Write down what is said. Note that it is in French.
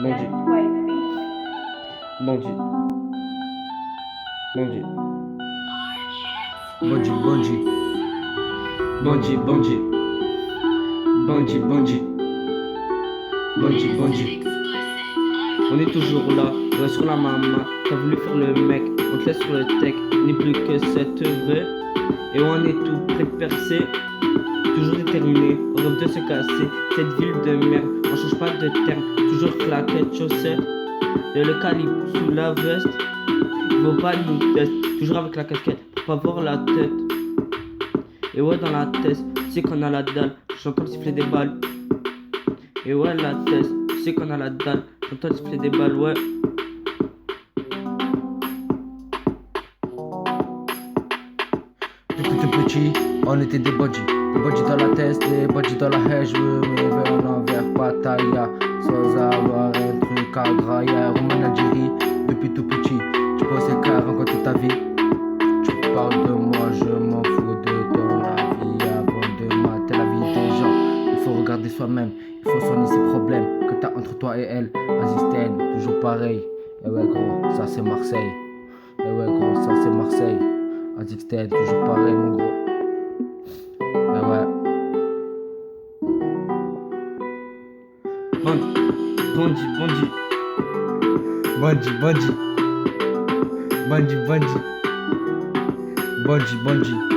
Bandit, bandit, bandit, bandit, bandit, bandit, bandit, bandit, bandit, bandit. On est toujours là, ouais, sur la maman. T'as voulu faire le mec, on te laisse sur le tech. N'est plus que 7 heures. Et on est tout prêt de percer. Toujours déterminé, on rêve de se casser. Cette ville de merde, on change pas de terme. Toujours claquette, chaussettes. Et le calibre sous la veste. Il vaut pas nous test. Toujours avec la casquette, pour pas voir la tête. Et ouais, dans la tête, tu sais qu'on a la dalle. J'entends le siffler des balles. Et ouais, la tête, tu sais qu'on a la dalle. J'entends le siffler des balles, ouais. Depuis tout petit, on était des bodys dans la tête, des bodys dans la haie. Je veux me lever en envers, Pattaya, sans avoir un truc à grailler. Roman Algérie, depuis tout petit, tu pensais qu'à rencontrer ta vie. Tu parles de moi, je m'en fous de ton avis. Avant de mater la vie des gens, il faut regarder soi-même, il faut soigner ses problèmes que t'as entre toi et elle. Azistène, toujours pareil. Et ouais gros, ça c'est Marseille. Et ouais gros, ça c'est Marseille. Azixten, toujours pareil mon gros. Ben ouais. Bandit, bandit, Bandit, bandit. Bandit, bandit. Bandit, bandit.